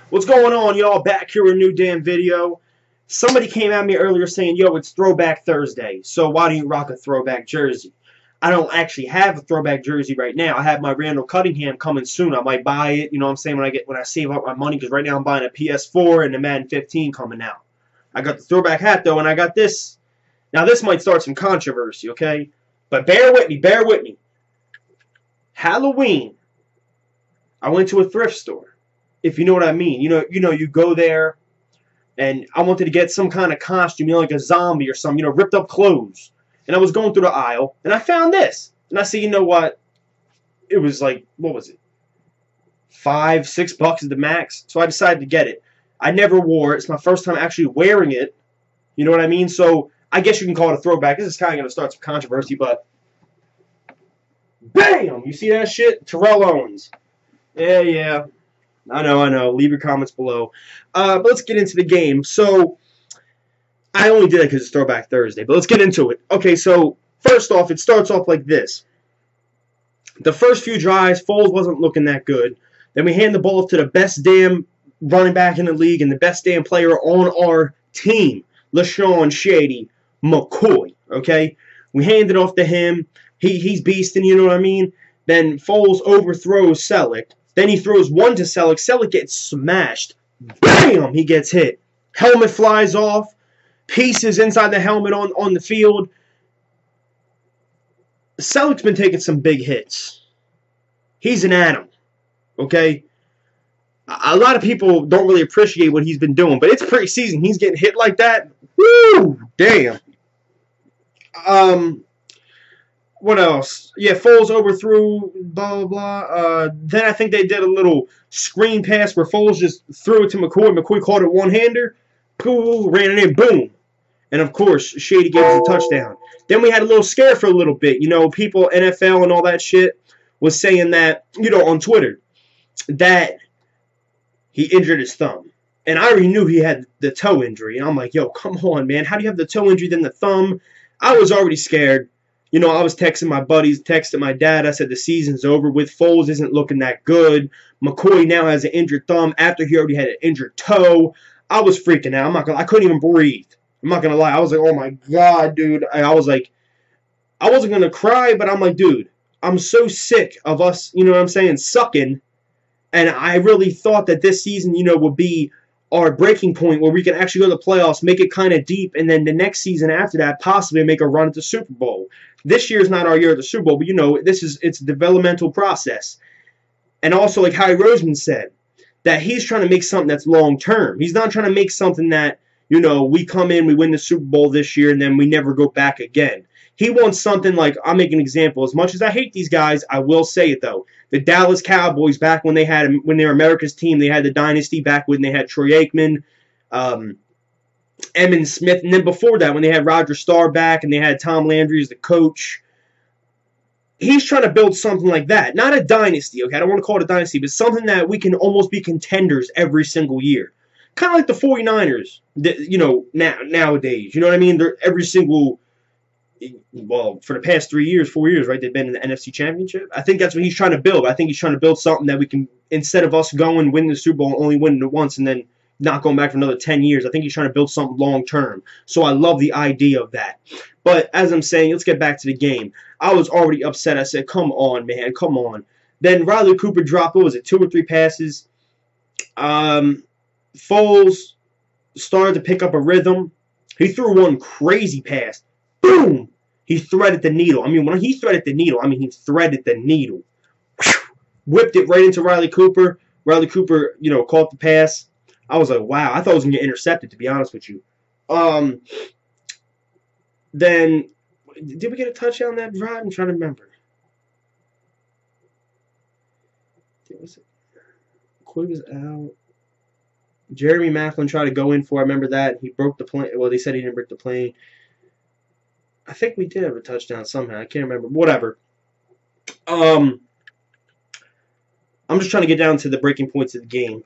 What's going on, y'all? Back here with a new damn video. Somebody came at me earlier saying, yo, it's Throwback Thursday, so why don't you rock a throwback jersey? I don't actually have a throwback jersey right now. I have my Randall Cunningham coming soon. I might buy it, you know what I'm saying, when I save up my money, because right now I'm buying a PS4 and the Madden 15 coming out. I got the Throwback Hat, though, and I got this. Now, this might start some controversy, okay? But bear with me, bear with me. Halloween, I went to a thrift store. If you know what I mean. You go there, and I wanted to get some kind of costume, like a zombie or something, ripped up clothes. And I was going through the aisle, and I found this. And I said, you know what? It was like, what was it? $5, $6 at the max. So I decided to get it. I never wore it. It's my first time actually wearing it. You know what I mean? So I guess you can call it a throwback. This is kind of going to start some controversy, but bam! You see that shit? Terrell Owens. Yeah. I know. Leave your comments below. But let's get into the game. So, I only did it because it's Throwback Thursday, but let's get into it. Okay, so, first off, it starts off like this. The first few drives, Foles wasn't looking that good. Then we hand the ball to the best damn running back in the league and the best damn player on our team, LaShawn Shady McCoy, okay? We hand it off to him. He's beasting, you know what I mean? Then Foles overthrows Selleck. Then he throws one to Selleck. Selleck gets smashed. Bam! He gets hit. Helmet flies off. Pieces inside the helmet on the field. Selleck's been taking some big hits. He's an animal. Okay? A lot of people don't really appreciate what he's been doing, but it's preseason. He's getting hit like that. Woo! Damn. What else? Yeah, Foles overthrew, blah, blah, blah. Then I think they did a little screen pass where Foles just threw it to McCoy. McCoy caught it one-hander. Ran it in, boom. And, of course, Shady gave us a touchdown. Then we had a little scare for a little bit. People, NFL and all that shit, was saying that, on Twitter, that he injured his thumb. And I already knew he had the toe injury. And I'm like, yo, come on, man. How do you have the toe injury, then the thumb? I was already scared. I was texting my buddies, texting my dad. I said the season's over with. Foles isn't looking that good. McCoy now has an injured thumb after he already had an injured toe. I was freaking out. I couldn't even breathe. I'm not gonna lie. I was like, oh my god, dude. I was like, I wasn't gonna cry, but I'm like, dude, I'm so sick of us, sucking. And I really thought that this season, would be our breaking point where we can actually go to the playoffs, make it kind of deep, and then the next season after that, possibly make a run at the Super Bowl. This year's not our year at the Super Bowl, but it's a developmental process. And also, like Howie Roseman said, that he's trying to make something that's long term. He's not trying to make something that, we come in, we win the Super Bowl this year, and then we never go back again. He wants something like, I'll make an example. As much as I hate these guys, I will say it though. The Dallas Cowboys, back when they were America's team, they had the Dynasty, back when they had Troy Aikman, Emmitt Smith, and then before that, when they had Roger Staubach and they had Tom Landry as the coach. He's trying to build something like that. Not a dynasty, okay? I don't want to call it a dynasty, but something that we can almost be contenders every single year. Kind of like the 49ers, nowadays. You know what I mean? They're every single, well, for the past 4 years, right? They've been in the NFC Championship. I think that's what he's trying to build. I think he's trying to build something that we can, instead of us going, win the Super Bowl, only winning it once, and then not going back for another 10 years. I think he's trying to build something long-term. So I love the idea of that. But as I'm saying, let's get back to the game. I was already upset. I said, come on, man, come on. Then Riley Cooper dropped, what was it, 2 or 3 passes. Foles started to pick up a rhythm. He threw one crazy pass. Boom! He threaded the needle. When he threaded the needle, he threaded the needle. Whipped it right into Riley Cooper. Riley Cooper, caught the pass. I was like, wow. I thought it was going to get intercepted, to be honest with you. Then, did we get a touchdown that drive? I'm trying to remember. Coy was out. Jeremy Maclin tried to go in for, I remember that. He broke the plane. Well, they said he didn't break the plane. I think we did have a touchdown somehow. I can't remember. Whatever. I'm just trying to get down to the breaking points of the game.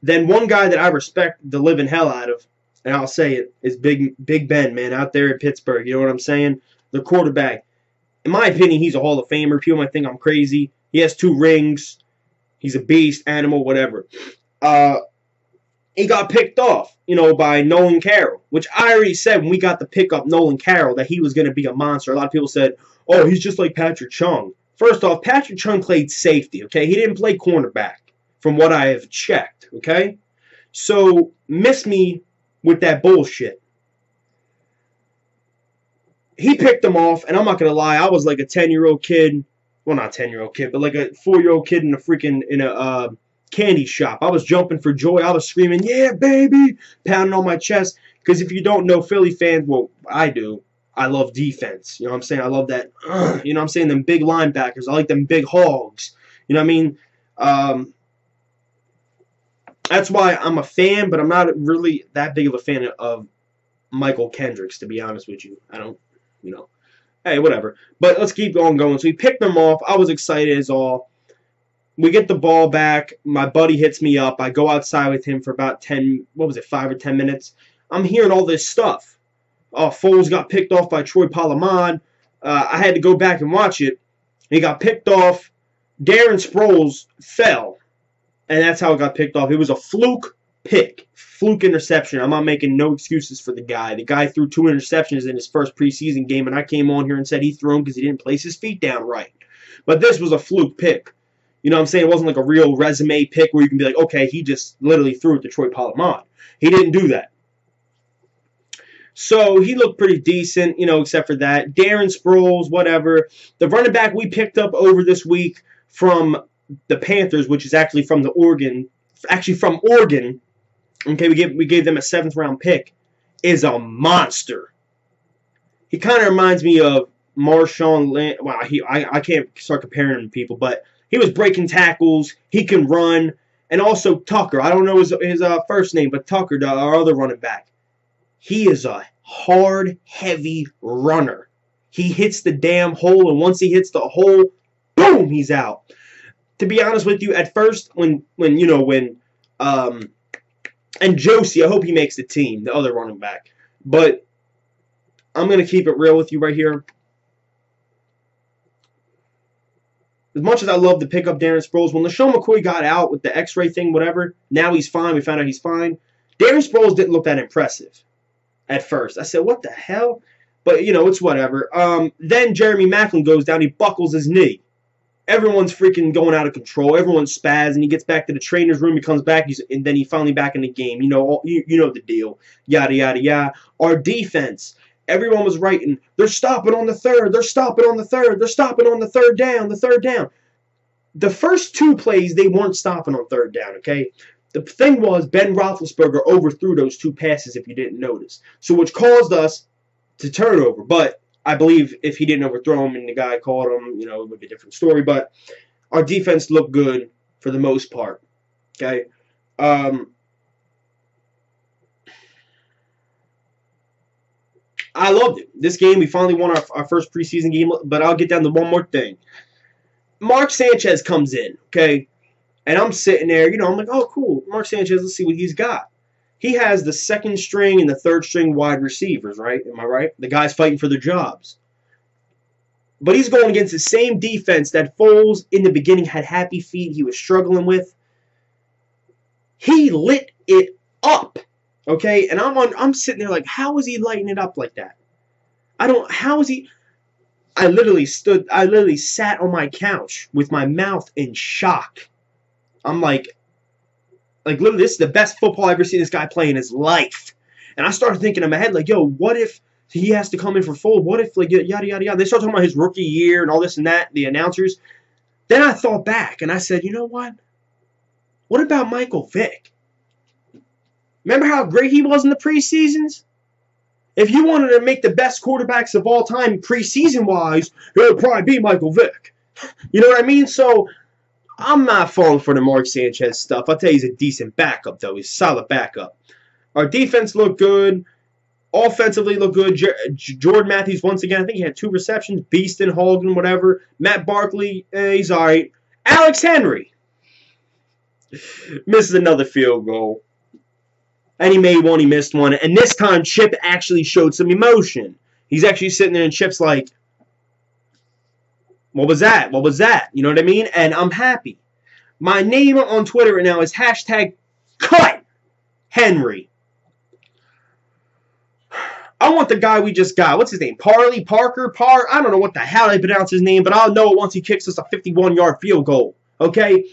Then one guy that I respect the living hell out of, and I'll say it, is Big Ben, man, out there in Pittsburgh. You know what I'm saying? The quarterback. In my opinion, he's a Hall of Famer. People might think I'm crazy. He has 2 rings. He's a beast, animal, whatever. He got picked off, by Nolan Carroll, which I already said when we got the pick up Nolan Carroll that he was going to be a monster. A lot of people said, oh, he's just like Patrick Chung. First off, Patrick Chung played safety, okay? He didn't play cornerback, from what I have checked, okay? So, miss me with that bullshit. He picked him off, and I'm not going to lie, I was like a 10-year-old kid. Well, not a 10-year-old kid, but like a 4-year-old kid in a candy shop. I was jumping for joy. I was screaming, yeah, baby, pounding on my chest. Because if you don't know Philly fans, well, I do. I love defense. You know what I'm saying? I love that, you know what I'm saying, them big linebackers. I like them big hogs. You know what I mean? That's why I'm a fan, but I'm not really that big of a fan of Michael Kendricks, to be honest with you. I don't, hey, whatever. But let's keep going. So we picked them off. I was excited as all. We get the ball back. My buddy hits me up. I go outside with him for about 5 or 10 minutes. I'm hearing all this stuff. Oh, Foles got picked off by Troy Polamalu. I had to go back and watch it. He got picked off. Darren Sproles fell. And that's how it got picked off. It was a fluke pick. Fluke interception. I'm not making no excuses for the guy. The guy threw 2 interceptions in his first preseason game, and I came on here and said he threw them because he didn't place his feet down right. But this was a fluke pick. You know what I'm saying? It wasn't like a real resume pick where you can be like, okay, he just literally threw it to Troy Polamalu. He didn't do that. So he looked pretty decent, except for that. Darren Sproles, whatever. The running back we picked up over this week from the Panthers, which is actually from Oregon. Okay, we gave them a 7th round pick, is a monster. He kind of reminds me of Marshawn Lynch. Well, I can't start comparing him to people, but he was breaking tackles. He can run. And also Tucker. I don't know his first name, but Tucker, our other running back. He is a hard, heavy runner. He hits the damn hole, and once he hits the hole, boom, he's out. To be honest with you, at first, and Josie, I hope he makes the team, the other running back. But I'm going to keep it real with you right here. As much as I love to pick up Darren Sproles, when LaShawn McCoy got out with the x-ray thing, whatever, now he's fine. We found out he's fine. Darren Sproles didn't look that impressive at first. I said, what the hell? But, it's whatever. Then Jeremy Maclin goes down. He buckles his knee. Everyone's freaking going out of control. Everyone's spazzing. He gets back to the trainer's room. He comes back, and then he's finally back in the game. You know the deal. Yada, yada, yada. Our defense. Everyone was writing, they're stopping on the 3rd. They're stopping on the 3rd. They're stopping on the 3rd down. The 3rd down. The first 2 plays, they weren't stopping on 3rd down, okay? The thing was, Ben Roethlisberger overthrew those 2 passes, if you didn't notice. So, which caused us to turn over. But I believe if he didn't overthrow him and the guy caught him, it would be a different story. But our defense looked good for the most part, okay? I loved it. This game, we finally won our first preseason game, but I'll get down to one more thing. Mark Sanchez comes in, okay? And I'm sitting there, I'm like, oh, cool. Mark Sanchez, let's see what he's got. He has the 2nd string and the 3rd string wide receivers, right? Am I right? The guys fighting for their jobs. But he's going against the same defense that Foles in the beginning had happy feet he was struggling with. He lit it up. Okay, and I'm sitting there like, how is he lighting it up like that? How is he? I literally sat on my couch with my mouth in shock. I'm like literally, this is the best football I've ever seen this guy play in his life. And I started thinking in my head, like, yo, what if he has to come in for Foles? What if, like, yada, yada, yada. They start talking about his rookie year and all this and that, the announcers. Then I thought back, and I said, you know what? What about Michael Vick? Remember how great he was in the preseasons? If you wanted to make the best quarterbacks of all time preseason-wise, it would probably be Michael Vick. You know what I mean? So, I'm not falling for the Mark Sanchez stuff. I'll tell you, he's a decent backup, though. He's a solid backup. Our defense looked good. Offensively looked good. Jordan Matthews, once again, I think he had 2 receptions. Beaston, Hogan, whatever. Matt Barkley, he's all right. Alex Henry misses another field goal. And he made one, he missed one. And this time, Chip actually showed some emotion. He's actually sitting there, and Chip's like, what was that? What was that? You know what I mean? And I'm happy. My name on Twitter right now is hashtag cut Henry. I want the guy we just got. What's his name? Parker? I don't know what the hell they pronounce his name, but I'll know it once he kicks us a 51-yard field goal. Okay?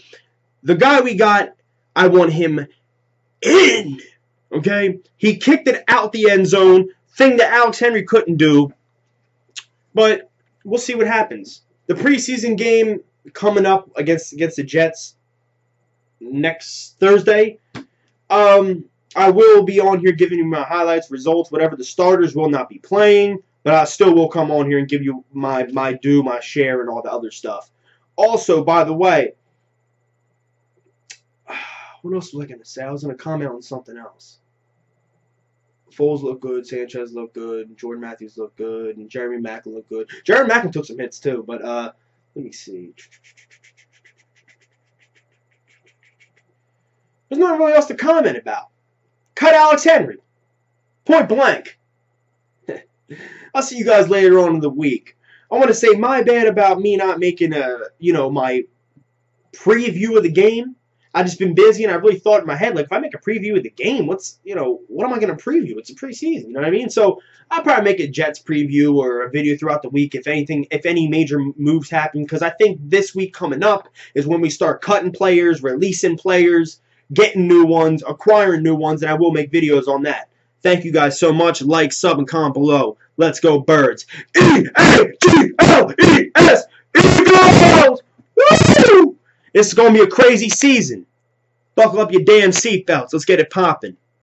The guy we got, I want him in. Okay? He kicked it out the end zone, thing that Alex Henry couldn't do. But we'll see what happens. The preseason game coming up against the Jets next Thursday. I will be on here giving you my highlights, results, whatever. The starters will not be playing, but I still will come on here and give you my due, my share, and all the other stuff. Also, by the way, what else was I going to say? I was going to comment on something else. Foles looked good, Sanchez looked good, Jordan Matthews looked good, and Jeremy Maclin looked good. Jeremy Maclin took some hits too, but let me see. There's nothing really else to comment about. Cut Alex Henry. Point blank. I'll see you guys later on in the week. I want to say my bad about me not making my preview of the game. I've just been busy, and I really thought in my head, like, if I make a preview of the game, what am I going to preview? It's a preseason, you know what I mean? So I'll probably make a Jets preview or a video throughout the week if any major moves happen, because I think this week coming up is when we start cutting players, releasing players, getting new ones, acquiring new ones, and I will make videos on that. Thank you guys so much. Like, sub, and comment below. Let's go, Birds. E-A-G-L-E-S. Eagles! Woo! This is going to be a crazy season. Buckle up your damn seatbelts. Let's get it popping.